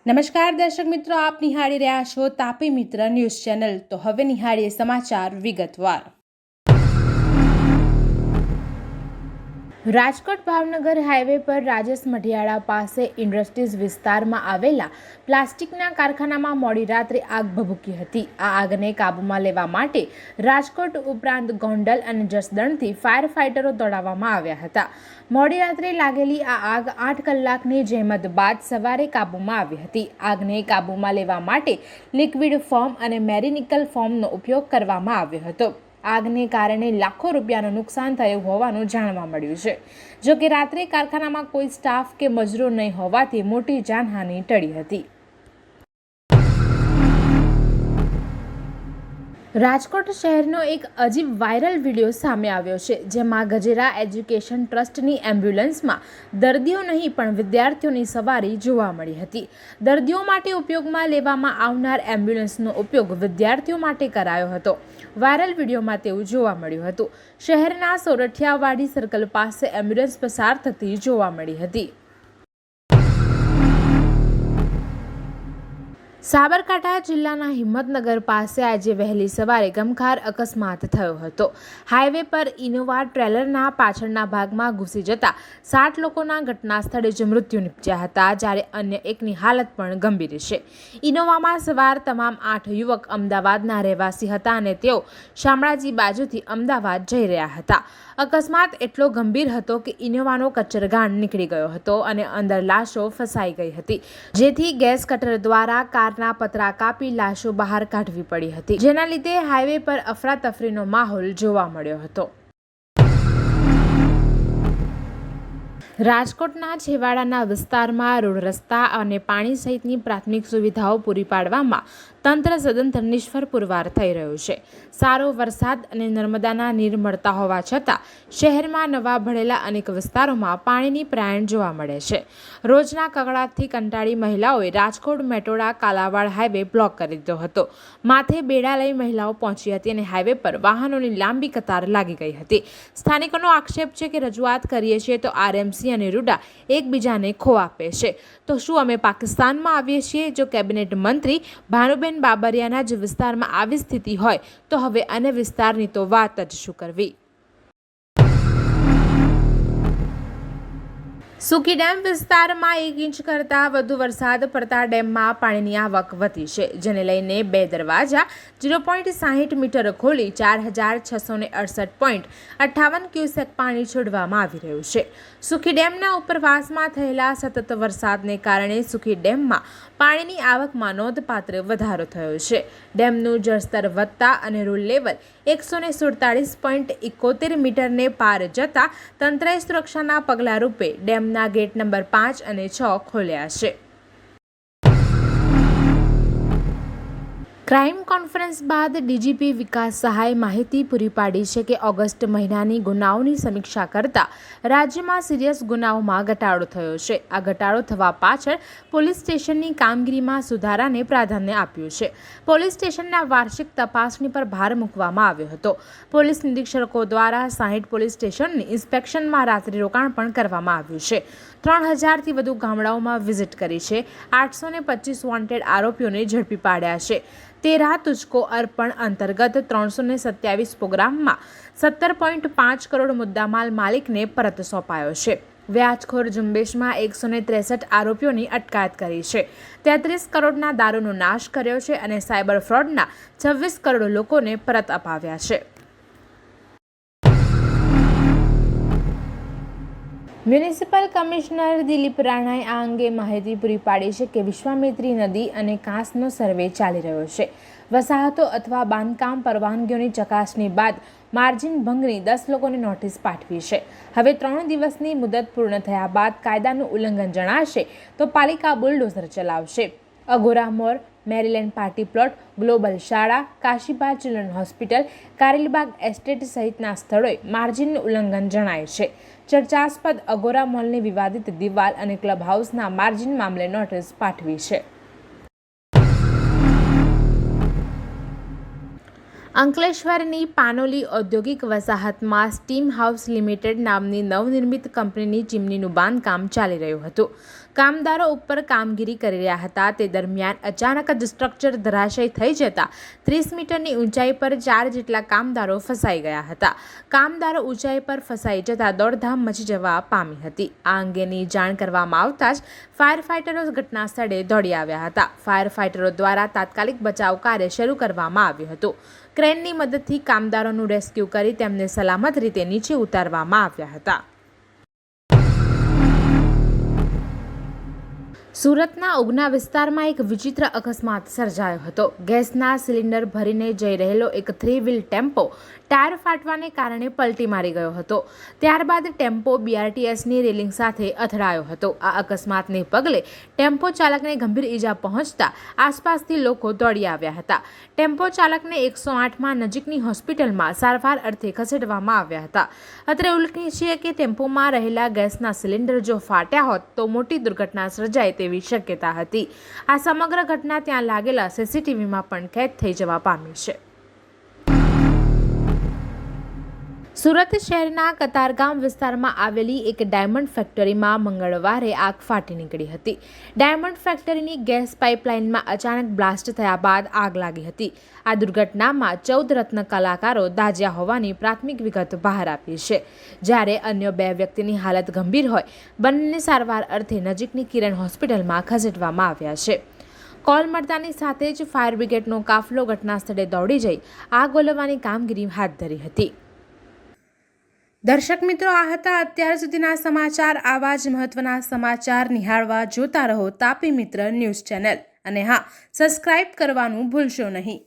નમસ્કાર દર્શક મિત્રો, આપ નિહાળી રહ્યા છો તાપી મિત્ર ન્યૂઝ ચેનલ। તો હવે નિહાળીએ સમાચાર વિગતવાર। રાજકોટ ભાવનગર હાઈવે પર રાજેશ મઢિયાળા પાસે ઇન્ડસ્ટ્રીઝ વિસ્તારમાં આવેલા પ્લાસ્ટિકના કારખાનામાં મોડી રાત્રે આગ ભભૂકી હતી। આ આગને કાબૂમાં લેવા માટે રાજકોટ ઉપરાંત ગોંડલ અને જસદણથી ફાયર ફાઇટરો દોડાવવામાં આવ્યા હતા। મોડી રાત્રે લાગેલી આ આગ 8 કલાકની જહેમત બાદ સવારે કાબૂમાં આવી હતી। આગને કાબૂમાં લેવા માટે લિક્વિડ ફોર્મ અને મેરિનિકલ ફોર્મનો ઉપયોગ કરવામાં આવ્યો હતો। આગને કારણે લાખો રૂપિયાનું નુકસાન થયું હોવાનું જાણવા મળ્યું છે। જો કે રાત્રે કારખાનામાં કોઈ સ્ટાફ કે મજૂરો નહીં હોવાથી મોટી જાનહાનિ ટળી હતી। રાજકોટ શહેરનો એક અજીબ વાયરલ વિડીયો સામે આવ્યો છે, જેમાં ગજેરા એજ્યુકેશન ટ્રસ્ટની એમ્બ્યુલન્સમાં દર્દીઓ નહીં પણ વિદ્યાર્થીઓની સવારી જોવા મળી હતી। દર્દીઓ માટે ઉપયોગમાં લેવામાં આવનાર એમ્બ્યુલન્સનો ઉપયોગ વિદ્યાર્થીઓ માટે કરાયો હતો। વાયરલ વિડીયોમાં તેવું જોવા મળ્યું હતું। શહેરના સોરઠિયાવાડી સર્કલ પાસે એમ્બ્યુલન્સ પસાર થતી જોવા મળી હતી। સાબરકાંઠા જિલ્લાના હિંમતનગર પાસે આજે વહેલી સવારે ગમખાર અકસ્માત થયો હતો। હાઈવે પર ઇનોવા ટ્રેલરના પાછળના ભાગમાં ઘૂસી જતા 60 લોકોના ઘટના સ્થળે જ મૃત્યુ નિપજ્યા હતા, જ્યારે અન્ય એકની હાલત પણ ગંભીર છે। ઇનોવામાં સવાર તમામ 8 યુવક અમદાવાદના રહેવાસી હતા અને તેઓ શામળાજી બાજુથી અમદાવાદ જઈ રહ્યા હતા। અકસ્માત એટલો ગંભીર હતો કે ઇનોવાનો કચરગાંઠ નીકળી ગયો હતો અને અંદર લાશો ફસાઈ ગઈ હતી, જેથી ગેસ કટર દ્વારા કારના પતરા કાપી લાશો બહાર કાઢવી પડી હતી, જેના લીધે હાઈવે પર અફરાતફરીનો માહોલ જોવા મળ્યો હતો। રાજકોટના છેવાડાના વિસ્તારમાં રોડ, રસ્તા અને પાણી સહિતની પ્રાથમિક સુવિધાઓ પૂરી પાડવામાં તંત્ર સદંતર નિષ્ફળ પુરવાર થઈ રહ્યું છે। સારો વરસાદ અને નર્મદાના નીર મળતા હોવા છતાં શહેરમાં નવા ભળેલા અનેક વિસ્તારોમાં પાણીની પ્રાયણ જોવા મળે છે। રોજના કકળાટથી કંટાળી મહિલાઓએ રાજકોટ મેટોડા કાલાવાડ હાઈવે બ્લોક કરી દીધો હતો। માથે બેડા લઈ મહિલાઓ પહોંચી હતી અને હાઈવે પર વાહનોની લાંબી કતાર લાગી ગઈ હતી। સ્થાનિકોનો આક્ષેપ છે કે રજૂઆત કરીએ છીએ તો RMC અને રૂડા એકબીજાને ખો આપે છે। તો શું અમે પાકિસ્તાનમાં આવીએ છીએ? જો કેબિનેટ મંત્રી ભાનુબેન બાબરિયાના જ વિસ્તારમાં આવી સ્થિતિ હોય તો હવે અન્ય વિસ્તારની તો વાત જ શું કરવી। સુકી ડેમ વિસ્તારમાં 1 ઇંચ કરતાં વધુ વરસાદ પડતા ડેમમાં પાણીની આવક વધી છે, જેને લઈને 2 દરવાજા 0.60 મીટર ખોલી 4668.58 ક્યુસેક પાણી છોડવામાં આવી રહ્યું છે। સુકી ડેમના ઉપરવાસમાં થયેલા સતત વરસાદને કારણે સુકી ડેમમાં પાણીની આવકમાં નોંધપાત્ર વધારો થયો છે। ડેમનું જળસ્તર વધતા અને રૂલ લેવલ 147.71 મીટરને પાર જતા તંત્રએ સુરક્ષાના પગલા રૂપે ડેમના ગેટ નંબર 5 અને 6 ખોલ્યા છે। ક્રાઇમ કોન્ફરન્સ બાદ ડીજીપી વિકાસ સહાયે માહિતી પૂરી પાડી છે કે ઓગસ્ટ મહિનાની ગુનાઓની સમીક્ષા કરતા રાજ્યમાં સિરિયસ ગુનાઓમાં ઘટાડો થયો છે। આ ઘટાડો થવા પાછળ પોલીસ સ્ટેશનની કામગીરીમાં સુધારાને પ્રાધાન્ય આપ્યું છે। પોલીસ સ્ટેશનના વાર્ષિક તપાસણી પર ભાર મૂકવામાં આવ્યો હતો। પોલીસ નિરીક્ષકો દ્વારા 60 પોલીસ સ્ટેશનની ઇન્સ્પેક્શનમાં રાત્રિ રોકાણ પણ કરવામાં આવ્યું છે। 3000થી વધુ ગામડાઓમાં વિઝિટ કરી છે। 825 વોન્ટેડ આરોપીઓને ઝડપી પાડ્યા છે। તેરા તુજકો અર્પણ અંતર્ગત 327 પ્રોગ્રામમાં 17.5 કરોડ મુદ્દામાલ માલિકને પરત સોંપાયો છે। વ્યાજખોર ઝુંબેશમાં 163 આરોપીઓની અટકાયત કરી છે। 33 કરોડના દારૂનો નાશ કર્યો છે અને સાયબર ફ્રોડના 26 કરોડ લોકોને પરત અપાવ્યા છે। મ્યુનિસિપલ કમિશનર દિલીપ રાણાએ આ અંગે માહિતી પૂરી પાડી છે કે વિશ્વામિત્રી નદી અને કાંસનો સર્વે ચાલી રહ્યો છે। વસાહતો અથવા બાંધકામ પરવાનગીઓની ચકાસણી બાદ માર્જિન ભંગની 10 લોકોને નોટિસ પાઠવી છે। હવે 3 દિવસની મુદત પૂર્ણ થયા બાદ કાયદાનું ઉલ્લંઘન જણાશે તો પાલિકા બુલડોઝર ચલાવશે। અગોરા મોર, મેરીલેન્ડ પાર્ટી પ્લોટ, ગ્લોબલ શાળા, કાશીબાગ ચિલ્ડ્રન હોસ્પિટલ, કારેલીબાગ એસ્ટેટ સહિતના સ્થળોએ માર્જિનનું ઉલ્લંઘન જણાય છે। ચર્ચાસ્પદ અગોરા મોલની વિવાદિત દિવાલ અને ક્લબ હાઉસના માર્જિન મામલે નોટિસ પાઠવી છે। અંકલેશ્વરની પાનોલી ઔદ્યોગિક વસાહતમાં સ્ટીમ હાઉસ લિમિટેડ નામની નવનિર્મિત કંપનીની ચીમનીનું બાંધકામ ચાલી રહ્યું હતું. કામદારો ઉપર કામગીરી કરી રહ્યા હતા તે દરમિયાન અચાનક જ સ્ટ્રક્ચર ધરાશયી થઈ જતા 30 મીટરની ઊંચાઈ પર 4 જેટલા કામદારો ફસાઈ ગયા હતા. કામદારો ઊંચાઈ પર ફસાઈ જતા દોડધામ મચી જવા પામી હતી. આ અંગેની જાણ કરવામાં આવતા જ ફાયર ફાઇટરો ઘટના સ્થળે દોડી આવ્યા હતા. ફાયર ફાઇટરો દ્વારા તાત્કાલિક બચાવ કાર્ય શરૂ કરવામાં આવ્યું હતું. ક્રેનની મદદથી કામદારોનું રેસ્ક્યુ કરી તેમને સલામત રીતે નીચે ઉતારવામાં આવ્યા હતા. સુરતના ઉગના વિસ્તારમાં એક વિચિત્ર અકસ્માત સર્જાયો હતો. ગેસના સિલિન્ડર ભરીને જઈ રહેલો એક 3 વ્હીલ ટેમ્પો ટાયર ફાટવાને કારણે પલટી મારી ગયો હતો. ત્યારબાદ ટેમ્પો BRTSની રેલિંગ સાથે અથડાયો હતો. આ અકસ્માતને પગલે ટેમ્પો ચાલકને ગંભીર ઈજા પહોંચતા આસપાસથી લોકો દોડી આવ્યા હતા. ટેમ્પો ચાલકને 108માં નજીકની હોસ્પિટલમાં સારવાર અર્થે ખસેડવામાં આવ્યા હતા. અત્રે ઉલ્લેખનીય છે કે ટેમ્પોમાં રહેલા ગેસના સિલિન્ડર જો ફાટ્યા હોત તો મોટી દુર્ઘટના સર્જાય તેવી શક્યતા હતી. આ સમગ્ર ઘટના ત્યાં લાગેલા CCTVમાં પણ કેદ થઈ જવા પામી છે. સુરત શહેરના કતારગામ વિસ્તારમાં આવેલી એક ડાયમંડ ફેક્ટરીમાં મંગળવારે આગ ફાટી નીકળી હતી. ડાયમંડ ફેક્ટરીની ગેસ પાઇપલાઇનમાં અચાનક બ્લાસ્ટ થયા બાદ આગ લાગી હતી. આ દુર્ઘટનામાં 14 રત્ન કલાકારો દાઝ્યા હોવાની પ્રાથમિક વિગત બહાર આવી છે. જ્યારે અન્ય 2 વ્યક્તિની હાલત ગંભીર હોય બંનેને સારવાર અર્થે નજીકની કિરણ હોસ્પિટલમાં ખસેડવામાં આવ્યા છે. કોલ મળતાની સાથે જ ફાયર બ્રિગેડનો કાફલો ઘટના સ્થળે દોડી જઈ આગ ઓલવવાની કામગીરી હાથ ધરી હતી. દર્શક મિત્રો, આ હતા અત્યાર સુધીના સમાચાર. આવા જ મહત્વના સમાચાર નિહાળવા જોતા રહો તાપી મિત્ર ન્યૂઝ ચેનલ. અને હા, સબસ્ક્રાઇબ કરવાનું ભૂલશો નહીં.